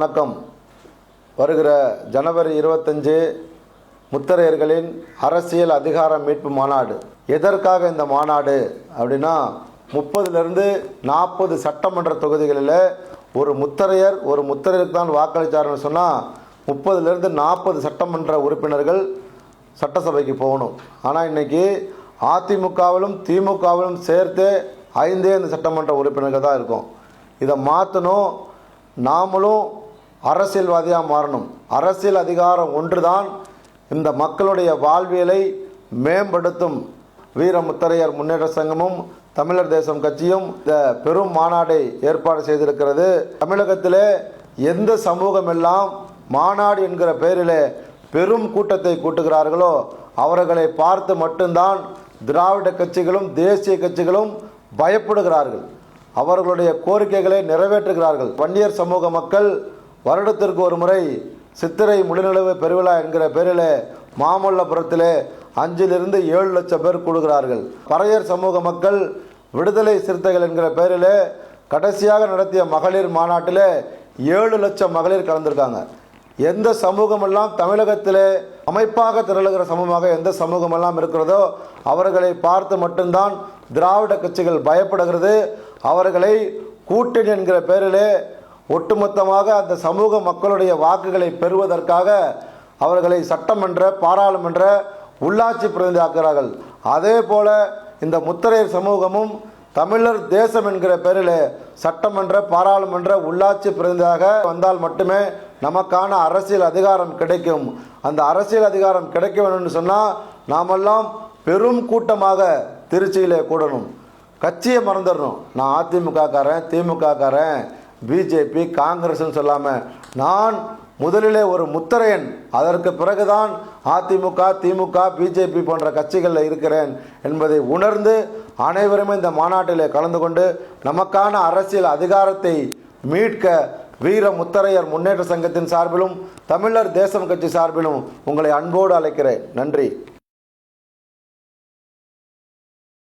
வணக்கம். வருகிற ஜனவரி 25 முத்தரையர்களின் அரசியல் அதிகார மீட்பு மாநாடு. எதற்காக இந்த மாநாடு அப்படின்னா, 30லிருந்து 40 சட்டமன்ற தொகுதிகளில் ஒரு முத்தரையருக்கு தான் வாக்களித்தார்னு சொன்னால் 30லிருந்து 40 சட்டமன்ற உறுப்பினர்கள் சட்டசபைக்கு போகணும். ஆனால் இன்றைக்கி அதிமுகவிலும் திமுகவிலும் சேர்த்து 5 இந்த சட்டமன்ற உறுப்பினர்கள் தான் இருக்கும். இதை மாற்றணும். நாமளும் அரசியல்வாதியாக மாறணும். அரசியல் அதிகாரம் ஒன்றுதான் இந்த மக்களுடைய வாழ்வியலை மேம்படுத்தும். வீர முத்தரையர் முன்னேற்ற சங்கமும் தமிழர் தேசம் கட்சியும் இந்த பெரும் மாநாடை ஏற்பாடு செய்திருக்கிறது. தமிழகத்திலே எந்த சமூகம் எல்லாம் மாநாடு என்கிற பெயரிலே பெரும் கூட்டத்தை கூட்டுகிறார்களோ அவர்களை பார்த்து மட்டும்தான் திராவிட கட்சிகளும் தேசிய கட்சிகளும் பயப்படுகிறார்கள். அவர்களுடைய கோரிக்கைகளை நிறைவேற்றுகிறார்கள். வன்னியர் சமூக மக்கள் வருடத்திற்கு ஒரு முறை சித்திரை முழுநிலவு பெருவிழா என்கிற பெயரில் மாமல்லபுரத்திலே 5லிருந்து 7 லட்சம் பேர் கூடுகிறார்கள். பறையர் சமூக மக்கள் விடுதலை சிறுத்தைகள் என்கிற பெயரில் கடைசியாக நடத்திய மகளிர் மாநாட்டில் 7 லட்சம் மகளிர் கலந்திருக்காங்க. எந்த சமூகமெல்லாம் தமிழகத்திலே அமைப்பாக திரளுகிற சமூகமாக எந்த சமூகமெல்லாம் இருக்கிறதோ அவர்களை பார்த்து மட்டும்தான் திராவிட கட்சிகள் பயப்படுகிறது. அவர்களை கூட்டணி என்கிற பெயரிலே ஒட்டுமொத்தமாக அந்த சமூக மக்களுடைய வாக்குகளை பெறுவதற்காக அவர்களை சட்டமன்ற, பாராளுமன்ற, உள்ளாட்சி பிரதிநிதி ஆக்குகிறார்கள். அதே போல இந்த முத்தரையர் சமூகமும் தமிழர் தேசம் என்கிற பெயரில் சட்டமன்ற, பாராளுமன்ற, உள்ளாட்சி பிரதிநிதியாக வந்தால் மட்டுமே நமக்கான அரசியல் அதிகாரம் கிடைக்கும். அந்த அரசியல் அதிகாரம் கிடைக்க வேணும்னு சொன்னால் நாமெல்லாம் பெரும் கூட்டமாக திருச்சியிலே கூடணும். கட்சியை மறந்துடணும். நான் அதிமுககாரன், திமுககாரன், பிஜேபி, காங்கிரஸ்ன்னு சொல்லாமல் நான் முதலிலே ஒரு முத்தரையன், அதற்கு பிறகுதான் அதிமுக, திமுக, பிஜேபி போன்ற கட்சிகளில் இருக்கிறேன் என்பதை உணர்ந்து அனைவருமே இந்த மாநாட்டிலே கலந்து கொண்டு நமக்கான அரசியல் அதிகாரத்தை மீட்க வீர முத்தரையர் முன்னேற்ற சங்கத்தின் சார்பிலும் தமிழர் தேசம் கட்சி சார்பிலும் உங்களை அன்போடு அழைக்கிறேன். நன்றி.